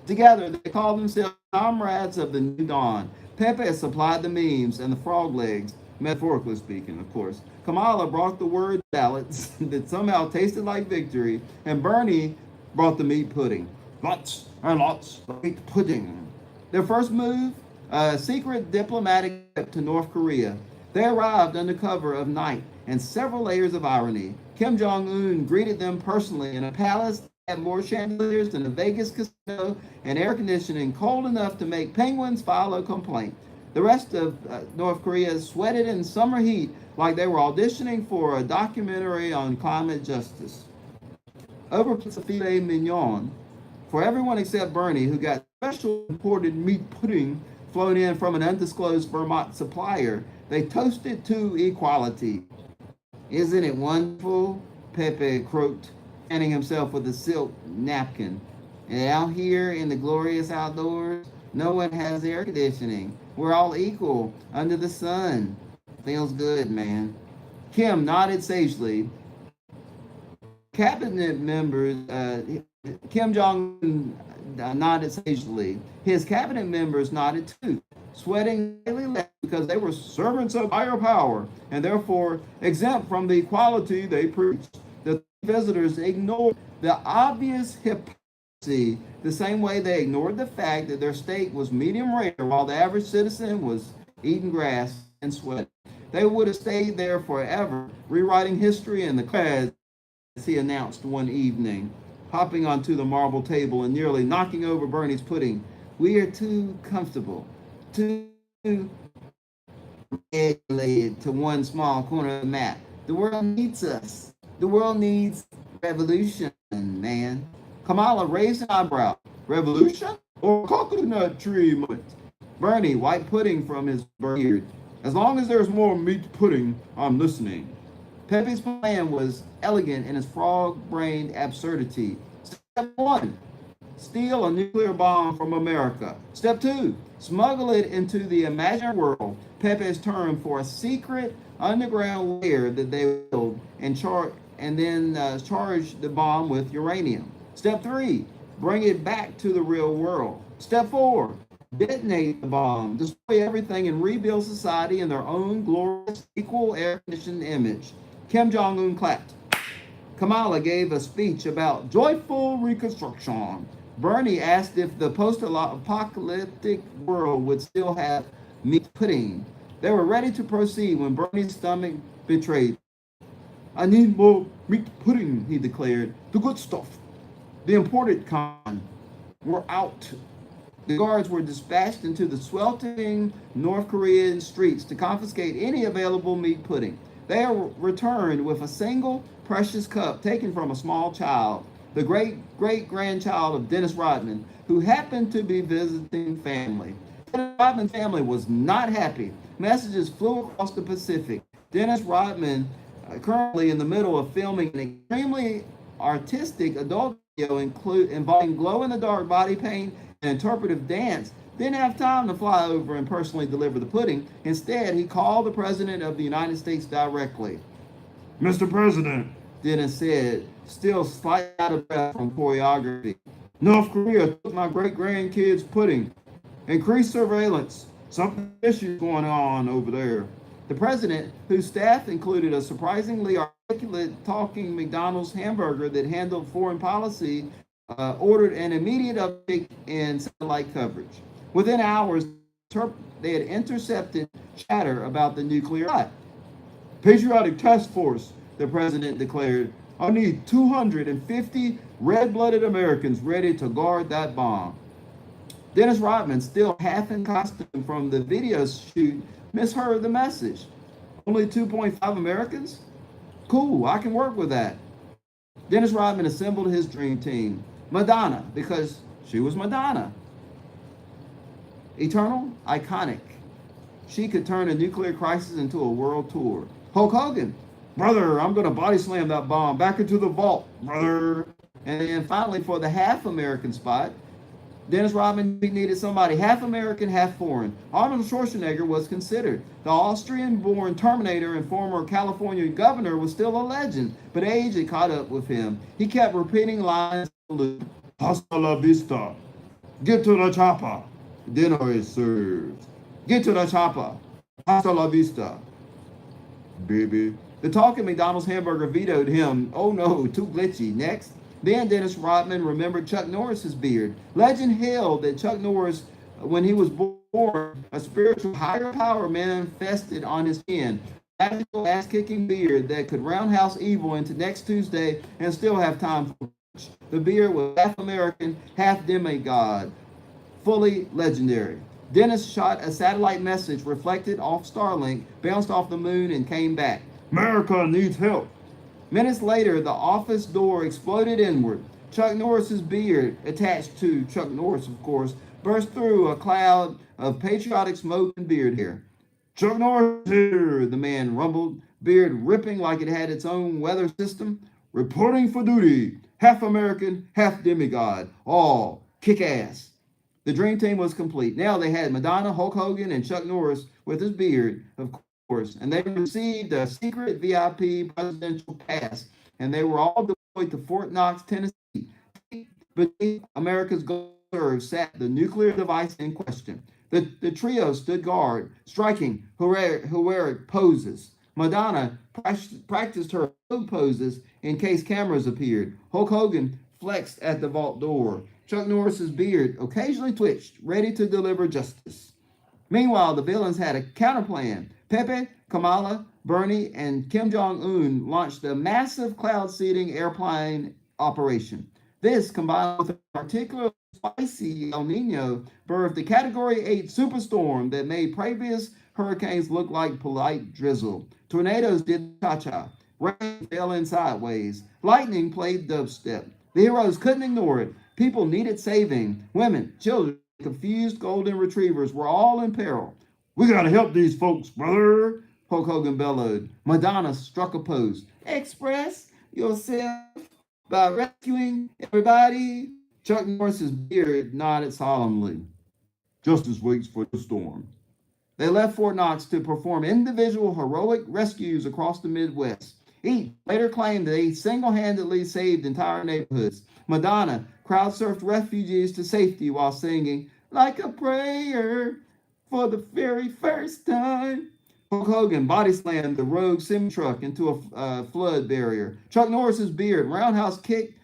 Together, they called themselves comrades of the new dawn. Pepe supplied the memes and the frog legs, metaphorically speaking, of course. Kamala brought the word ballots that somehow tasted like victory, and Bernie brought the meat pudding. Lots and lots of meat pudding. Their first move, a secret diplomatic trip to North Korea. They arrived under cover of night and several layers of irony. Kim Jong-un greeted them personally in a palace that had more chandeliers than a Vegas casino and air conditioning cold enough to make penguins file a complaint. The rest of North Korea sweated in summer heat like they were auditioning for a documentary on climate justice. Over pizza filet mignon for everyone except Bernie, who got special imported meat pudding flown in from an undisclosed Vermont supplier. They toasted to equality. "Isn't it wonderful?" Pepe croaked, fanning himself with a silk napkin. "And out here in the glorious outdoors, no one has air conditioning. We're all equal under the sun. Feels good, man." Kim nodded sagely. Cabinet members, Kim Jong-un nodded sagely. His cabinet members nodded too, sweating daily less because they were servants of higher power and therefore exempt from the equality they preached. The visitors ignored the obvious hypocrisy the same way they ignored the fact that their steak was medium rare while the average citizen was eating grass and sweating. They would have stayed there forever, rewriting history in the class, as he announced one evening, hopping onto the marble table and nearly knocking over Bernie's pudding. "We are too comfortable, too regulated to one small corner of the map. The world needs us. The world needs revolution, man." Kamala raised an eyebrow. "Revolution or coconut tree moment?" Bernie wiped pudding from his beard. "As long as there's more meat pudding, I'm listening." Pepe's plan was elegant in its frog-brained absurdity. Step 1, steal a nuclear bomb from America. Step 2, smuggle it into the imaginary world, Pepe's term for a secret underground lair that they build and then charge the bomb with uranium. Step 3, bring it back to the real world. Step 4, detonate the bomb, destroy everything, and rebuild society in their own glorious, equal, air-conditioned image. Kim Jong Un clapped. Kamala gave a speech about joyful reconstruction. Bernie asked if the post-apocalyptic world would still have meat pudding. They were ready to proceed when Bernie's stomach betrayed. I need more meat pudding, he declared. The good stuff. The imported kind. We're out. The guards were dispatched into the sweltering North Korean streets to confiscate any available meat pudding. They are returned with a single precious cup taken from a small child, the great-great-grandchild of Dennis Rodman, who happened to be visiting family. Dennis Rodman's family was not happy. Messages flew across the Pacific. Dennis Rodman, currently in the middle of filming an extremely artistic adult video involving glow-in-the-dark body paint and interpretive dance, didn't have time to fly over and personally deliver the pudding. Instead, he called the President of the United States directly. Mr. President, Dennis said, still slightly out of breath from choreography. North Korea took my great-grandkid's pudding. Increased surveillance. Something issues going on over there. The president, whose staff included a surprisingly articulate talking McDonald's hamburger that handled foreign policy, ordered an immediate uptick in satellite coverage. Within hours, they had intercepted chatter about the nuclear threat. Patriotic Task Force, the president declared. I need 250 red-blooded Americans ready to guard that bomb. Dennis Rodman, still half in costume from the video shoot, misheard the message. Only 2.5 Americans? Cool, I can work with that. Dennis Rodman assembled his dream team. Madonna, because she was Madonna. Eternal, iconic. She could turn a nuclear crisis into a world tour. Hulk Hogan, brother, I'm going to body slam that bomb back into the vault, brother. And then finally, for the half American spot, Dennis Rodman needed somebody half American, half foreign. Arnold Schwarzenegger was considered. The Austrian-born Terminator and former California governor was still a legend, but age had caught up with him. He kept repeating lines, hasta la vista, get to the chopper, dinner is served. Get to the chopper, hasta la vista, baby. The talking McDonald's hamburger vetoed him. Oh no, too glitchy. Next. Then Dennis Rodman remembered Chuck Norris's beard. Legend held that Chuck Norris, when he was born, a spiritual higher power manifested on his chin. Magical ass-kicking beard that could roundhouse evil into next Tuesday and still have time for lunch. The beard was half American, half demigod. Fully legendary. Dennis shot a satellite message reflected off Starlink, bounced off the moon, and came back. America needs help. Minutes later, the office door exploded inward. Chuck Norris's beard, attached to Chuck Norris, of course, burst through a cloud of patriotic smoke and beard hair. Chuck Norris here, the man rumbled, beard ripping like it had its own weather system. Reporting for duty. Half American, half demigod. All kick ass. The dream team was complete. Now they had Madonna, Hulk Hogan, and Chuck Norris with his beard, of course, and they received a secret VIP presidential pass, and they were all deployed to Fort Knox, Tennessee. Beneath America's gold reserve sat the nuclear device in question. The trio stood guard, striking heroic poses. Madonna practiced her poses in case cameras appeared. Hulk Hogan flexed at the vault door. Chuck Norris's beard occasionally twitched, ready to deliver justice. Meanwhile, the villains had a counterplan. Pepe, Kamala, Bernie, and Kim Jong-un launched a massive cloud-seeding airplane operation. This, combined with a particularly spicy El Nino, birthed a Category 8 superstorm that made previous hurricanes look like polite drizzle. Tornadoes did cha-cha. Rain fell in sideways. Lightning played dubstep. The heroes couldn't ignore it. People needed saving. Women, children, confused golden retrievers were all in peril. We gotta help these folks, brother, Hulk Hogan bellowed. Madonna struck a pose. Express yourself by rescuing everybody. Chuck Norris's beard nodded solemnly. Justice waits for the storm. They left Fort Knox to perform individual heroic rescues across the Midwest. Each later claimed they single-handedly saved entire neighborhoods. Madonna crowd-surfed refugees to safety while singing "Like a Prayer" for the very first time. Hulk Hogan body slammed the rogue semi-truck into a flood barrier. Chuck Norris's beard roundhouse kicked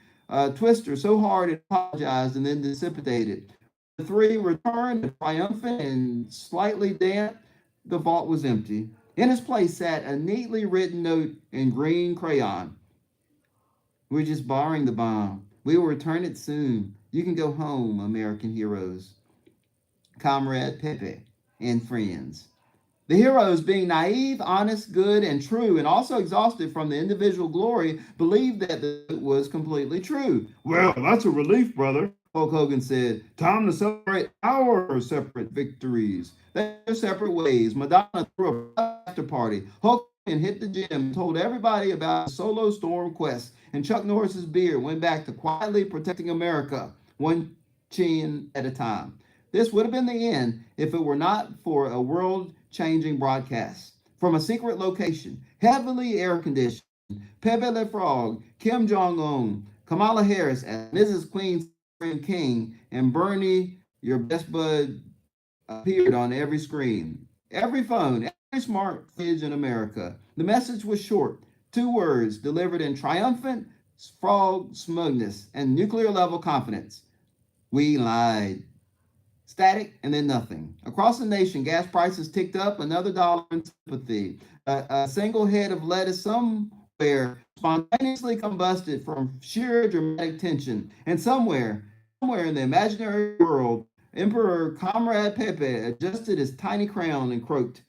Twister so hard it apologized and then dissipated. The three returned triumphant and slightly damp. The vault was empty. In its place sat a neatly written note in green crayon. "We're just borrowing the bomb. We will return it soon. You can go home, American heroes. Comrade Pepe and friends." The heroes, being naive, honest, good, and true, and also exhausted from the individual glory, believed that it was completely true. "Well, that's a relief, brother," Hulk Hogan said. "Time to celebrate our separate victories." Their separate ways. Madonna threw a after party. Hulk Hogan hit the gym and told everybody about his solo storm quest, and Chuck Norris's beard went back to quietly protecting America, one chin at a time. This would have been the end if it were not for a world changing broadcast. From a secret location, heavily air conditioned, Pepe the Frog, Kim Jong un, Kamala Harris as Mrs. Queen King, and Bernie, your best bud, appeared on every screen, every phone, every smart fridge in America. The message was short, two words delivered in triumphant frog smugness and nuclear level confidence: "We lied." Static and then nothing. Across the nation, gas prices ticked up another dollar in sympathy. A single head of lettuce somewhere spontaneously combusted from sheer dramatic tension. And somewhere in the imaginary world, Emperor Comrade Pepe adjusted his tiny crown and croaked,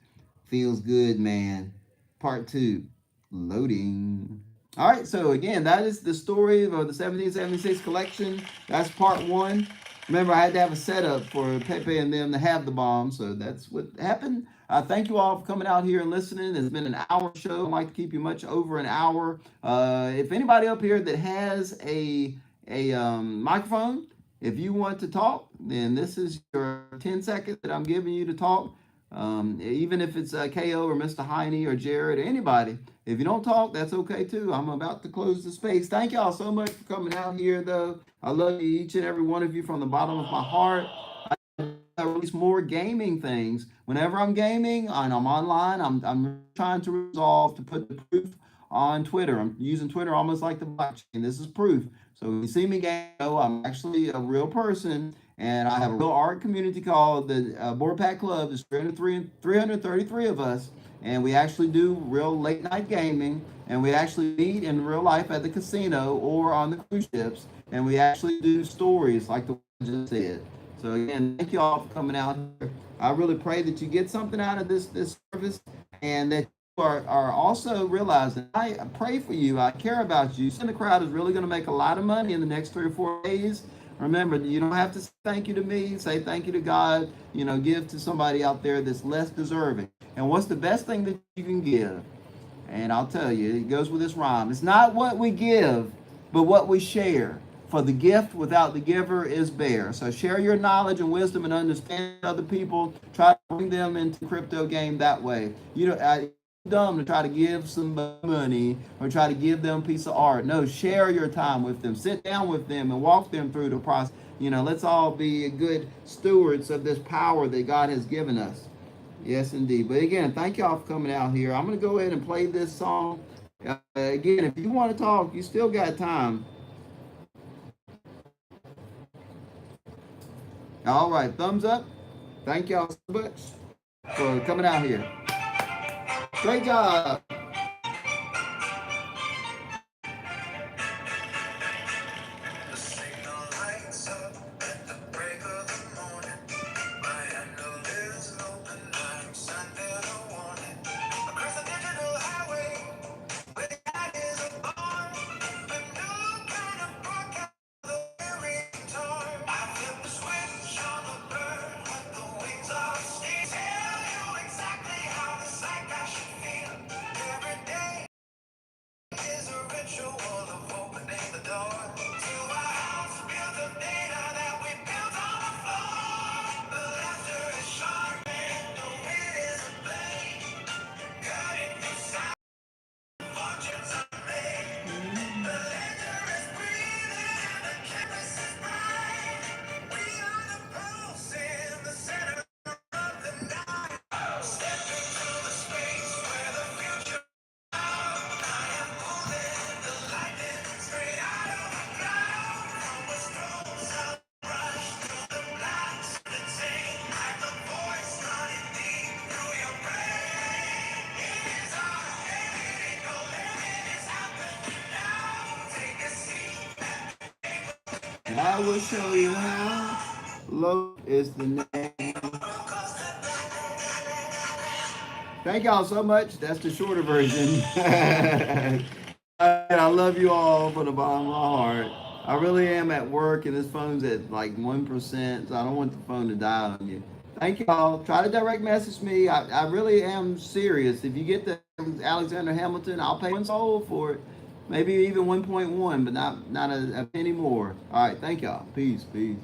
"Feels good, man." Part 2. Loading. All right, so again, that is the story of the 1776 collection. That's part 1. Remember, I had to have a setup for Pepe and them to have the bomb, so that's what happened. Thank you all for coming out here and listening. It's been an hour show. I like to keep you much over an hour. If anybody up here that has a microphone, if you want to talk, then this is your 10 seconds that I'm giving you to talk. Even if it's KO or Mr. Heine or Jared or anybody, if you don't talk, that's okay too. I'm about to close the space. Thank y'all so much for coming out here, though. I love you, each and every one of you, from the bottom of my heart. I release more gaming things. Whenever I'm gaming and I'm online, I'm trying to resolve to put the proof on Twitter. I'm using Twitter almost like the blockchain. This is proof. So when you see me game, I'm actually a real person, and I have a real art community called the Board Pack Club. There's 333 of us, and we actually do real late night gaming, and we actually meet in real life at the casino or on the cruise ships, and we actually do stories like the one I just said. So again, thank you all for coming out here. I really pray that you get something out of this service, and that you are also realizing I pray for you. I care about you. In the crowd is really going to make a lot of money in the next 3 or 4 days. Remember, you don't have to say thank you to me. Say thank you to God. Give to somebody out there that's less deserving. And what's the best thing that you can give? And I'll tell you, it goes with this rhyme. It's not what we give, but what we share. For the gift without the giver is bare. So share your knowledge and wisdom and understand other people. Try to bring them into the crypto game that way. It's dumb to try to give some money or try to give them a piece of art. No, share your time with them. Sit down with them and walk them through the process. Let's all be good stewards of this power that God has given us. Yes, indeed. But again, thank y'all for coming out here. I'm going to go ahead and play this song. Again, if you want to talk, you still got time. All right, thumbs up. Thank y'all so much for coming out here. Great job. I will show you how. Lope is the name. Thank y'all so much. That's the shorter version. I love you all from the bottom of my heart. I really am at work and this phone's at like 1%, so I don't want the phone to die on you. Thank y'all. Try to direct message me. I really am serious. If you get the Alexander Hamilton, I'll pay one soul for it. Maybe even 1.1, but not a penny more. All right. Thank y'all. Peace. Peace.